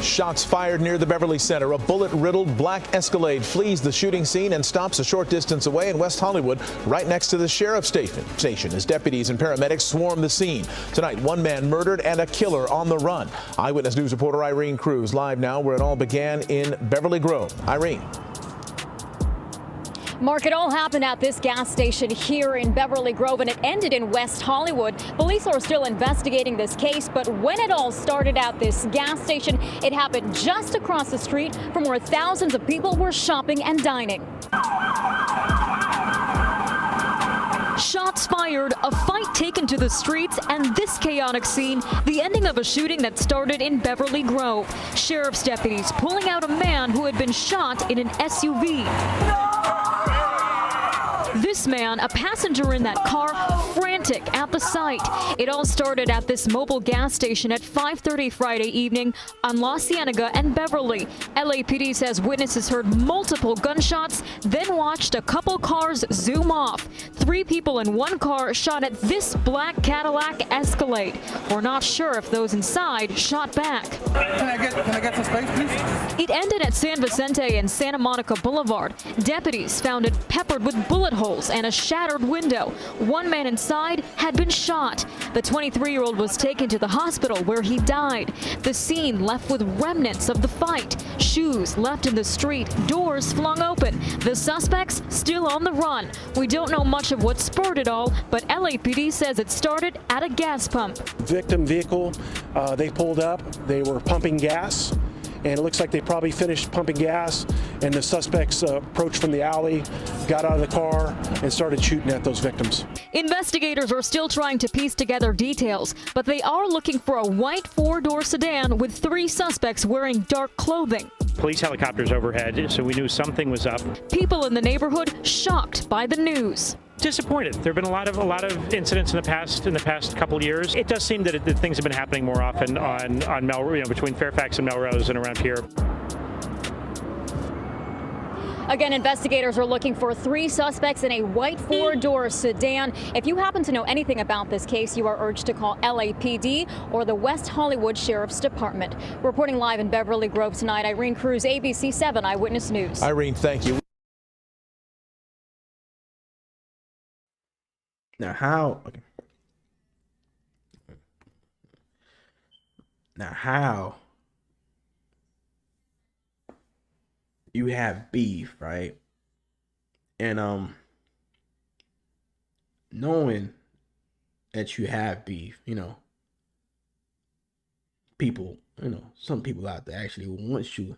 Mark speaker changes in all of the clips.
Speaker 1: Shots fired near the Beverly Center. A bullet-riddled black Escalade flees the shooting scene and stops a short distance away in West Hollywood, right next to the sheriff's station, as deputies and paramedics swarm the scene. Tonight, one man murdered and a killer on the run. Eyewitness News reporter Irene Cruz live now where it all began in Beverly Grove. Irene.
Speaker 2: Mark, it all happened at this gas station here in Beverly Grove, and it ended in West Hollywood. Police are still investigating this case, but when it all started at this gas station, it happened just across the street from where thousands of people were shopping and dining. Shots fired, a fight taken to the streets, and this chaotic scene, the ending of a shooting that started in Beverly Grove. Sheriff's deputies pulling out a man who had been shot in an SUV. This man, a passenger in that car, frantic at the sight. It all started at this mobile gas station at 5:30 Friday evening on La Cienega and Beverly. LAPD says witnesses heard multiple gunshots, then watched a couple cars zoom off. 3 people in one car shot at this black Cadillac Escalade. We're not sure if those inside shot back.
Speaker 3: Can I get some space, please?
Speaker 2: It ended at San Vicente and Santa Monica Boulevard. Deputies found it peppered with bullet holes and a shattered window. One man inside had been shot. The 23-year-old was taken to the hospital where he died. The scene left with remnants of the fight. Shoes left in the street, doors flung open. The suspects still on the run. We don't know much of what spurred it all, but LAPD says it started at a gas pump.
Speaker 4: Victim vehicle, they pulled up, they were pumping gas. And it looks like they probably finished pumping gas, and the suspects approached from the alley, got out of the car, and started shooting at those victims.
Speaker 2: Investigators are still trying to piece together details, but they are looking for a white 4-door sedan with 3 suspects wearing dark clothing.
Speaker 5: Police helicopters overhead, so we knew something was up.
Speaker 2: People in the neighborhood shocked by the news.
Speaker 5: Disappointed. There have been a lot of incidents in the past couple years. It does seem that things have been happening more often on between Fairfax and Melrose and around here.
Speaker 2: Again, investigators are looking for 3 suspects in a white 4-door sedan. If you happen to know anything about this case, you are urged to call LAPD or the West Hollywood Sheriff's Department. Reporting live in Beverly Grove tonight, Irene Cruz, ABC 7 Eyewitness News.
Speaker 1: Irene, thank you.
Speaker 6: Now how you have beef, right? And knowing that you have beef, people, some people out there actually want you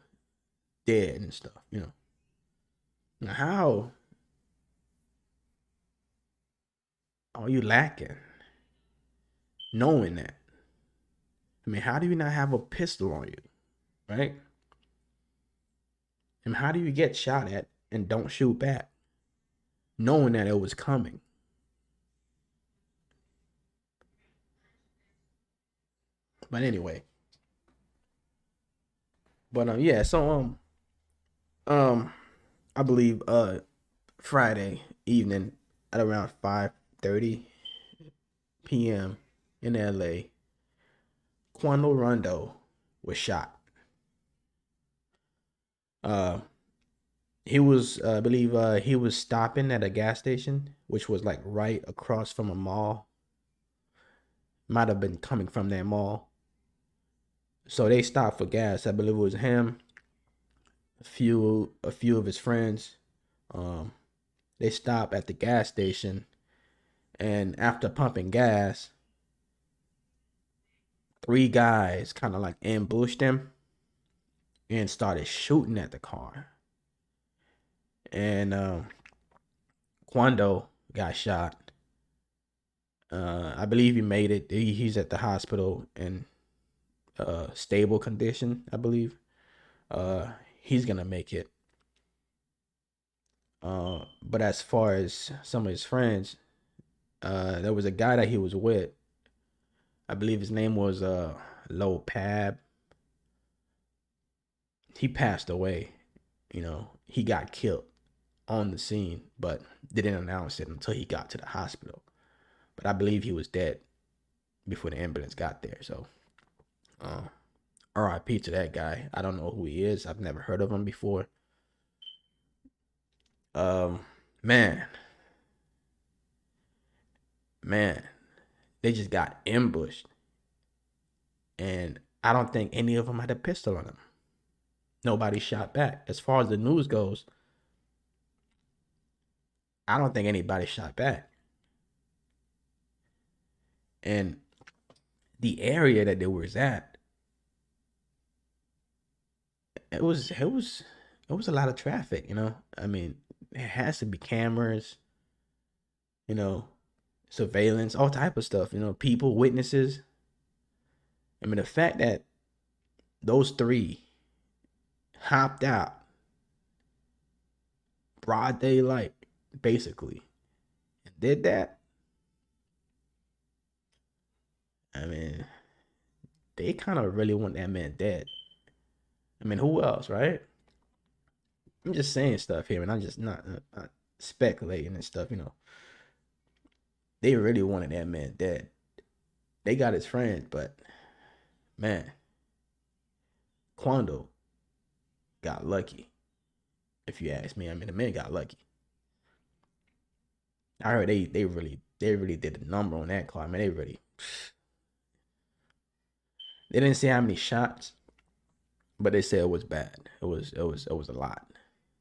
Speaker 6: dead and stuff, Now how are you lacking knowing that? I mean, how do you not have a pistol on you, right? And how do you get shot at and don't shoot back, knowing that it was coming? But anyway, yeah. So I believe Friday evening at around 5:30 p.m. in LA, Quondo Rondo was shot. He was, I believe, he was stopping at a gas station, which was like right across from a mall. Might have been coming from that mall. So they stopped for gas. I believe it was him, a few of his friends. They stopped at the gas station, and after pumping gas, 3 guys kind of like ambushed him and started shooting at the car. And Quondo got shot. I believe he made it. He's at the hospital in stable condition, I believe. He's gonna make it. But as far as some of his friends, there was a guy that he was with. I believe his name was Low Pab. He passed away. He got killed on the scene, but they didn't announce it until he got to the hospital. But I believe he was dead before the ambulance got there. So RIP to that guy. I don't know who he is. I've never heard of him before. Man, man, they just got ambushed, and I don't think any of them had a pistol on them. Nobody shot back. As far as the news goes, I don't think anybody shot back. And the area that they was at, it was a lot of traffic, you know. I mean, there has to be cameras, you know, surveillance, all type of stuff, you know, people, witnesses. I mean, the fact that those three hopped out broad daylight, basically, and did that, I mean, they kind of really want that man dead. I mean, who else, right? I'm just saying stuff here, and I'm just not speculating and stuff, you know. They really wanted that man dead. They got his friends, but man, Quondo got lucky. If you ask me, I mean, the man got lucky. I heard they really did a number on that car. I mean, they didn't say how many shots, but they said it was bad. It was a lot.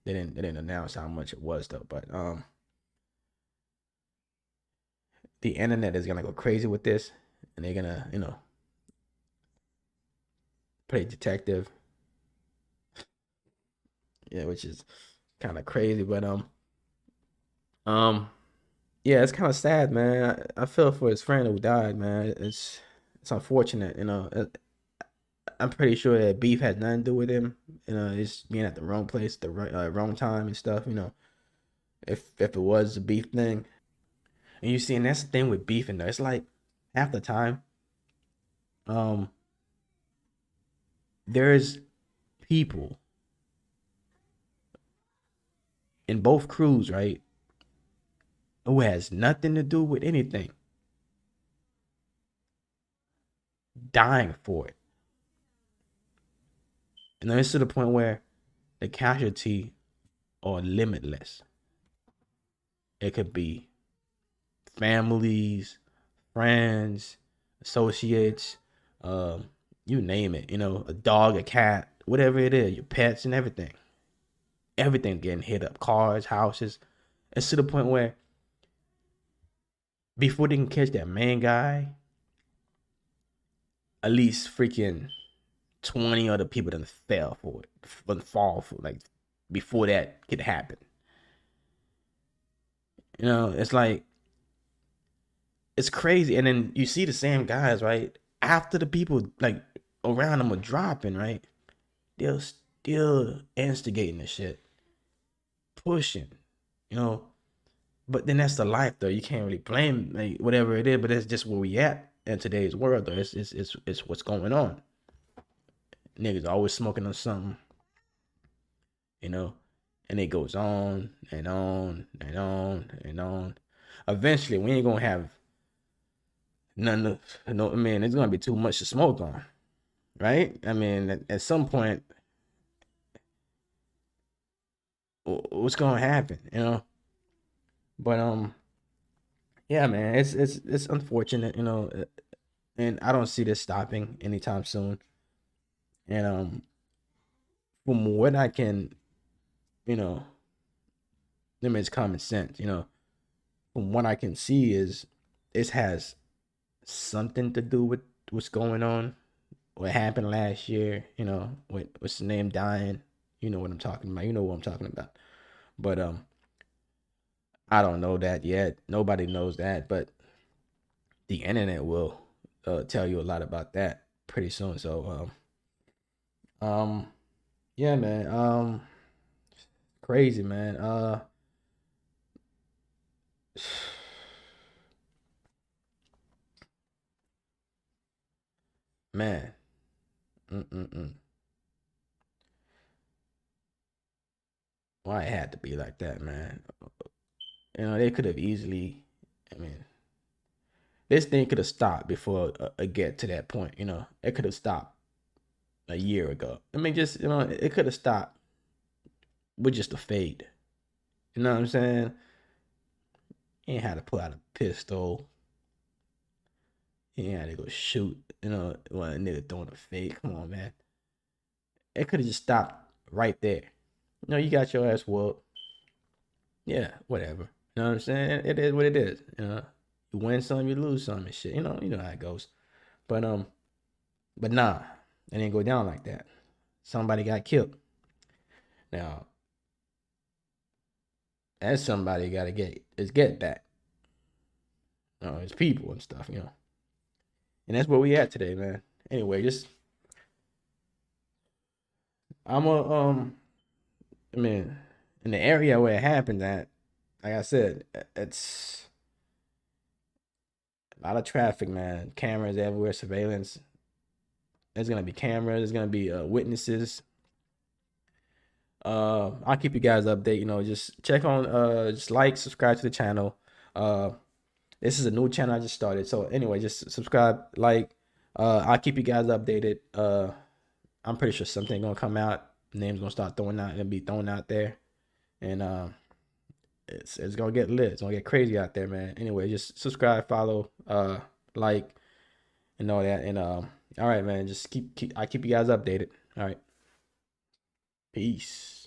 Speaker 6: They didn't announce how much it was though. But the internet is gonna go crazy with this, and they're gonna, you know, play detective. Yeah, which is kind of crazy, but yeah, it's kind of sad, man. I feel for his friend who died, man. It's unfortunate, you know. I'm pretty sure that beef had nothing to do with him. You know, it's being at the wrong place, the wrong time and stuff. You know, if it was a beef thing, and you see, and that's the thing with beefing though. It's like half the time, there's people in both crews, right, who has nothing to do with anything, dying for it. And then it's to the point where the casualty are limitless. It could be families, friends, associates, you name it, you know, a dog, a cat, whatever it is, your pets and everything. Everything getting hit up, cars, houses. It's to the point where before they can catch that main guy, at least freaking 20 other people done fell for it, done fall for, like, before that could happen. You know, it's like, it's crazy. And then you see the same guys, right? After the people like around them are dropping, right? They're still instigating the shit, pushing, you know. But then that's the life, though. You can't really blame, like, whatever it is, but that's just where we at in today's world, though. It's what's going on. Niggas always smoking on something, you know, and it goes on and on and on and on. Eventually, we ain't gonna have none of, no, I mean, it's gonna be too much to smoke on, right? I mean, at some point, what's gonna happen, you know? But yeah, man, it's unfortunate, you know, and I don't see this stopping anytime soon. And from what I can, you know, I mean, it's common sense, you know. From what I can see is this has something to do with what's going on, what happened last year, you know, what's the name dying. You know what I'm talking about. You know what I'm talking about. But I don't know that yet. Nobody knows that, but the internet will tell you a lot about that pretty soon. So yeah, man. Crazy, man. Man. Why it had to be like that, man? You know, they could have easily, I mean, this thing could have stopped before it get to that point, you know. It could have stopped a year ago. I mean, just, you know, it could have stopped with just a fade. You know what I'm saying? He ain't had to pull out a pistol. He ain't had to go shoot, you know, when a nigga throwing a fade. Come on, man. It could have just stopped right there. You know, you got your ass whooped. Yeah, whatever. You know what I'm saying? It is what it is. You know, you win some, you lose some and shit. You know how it goes. But nah, it didn't go down like that. Somebody got killed. Now, that somebody gotta get his get back. You know, his people and stuff, you know. And that's where we at today, man. Anyway, just I mean, in the area where it happened at, like I said, it's a lot of traffic, man. Cameras everywhere, surveillance. There's gonna be cameras. There's gonna be witnesses. I'll keep you guys updated. You know, just check on, just like, subscribe to the channel. This is a new channel I just started. So anyway, just subscribe, like. I'll keep you guys updated. I'm pretty sure something gonna come out. Names gonna start gonna be thrown out there, and it's gonna get lit. It's gonna get crazy out there, man. Anyway, just subscribe, follow, like, and all that. And all right, man. Just keep I keep you guys updated. All right. Peace.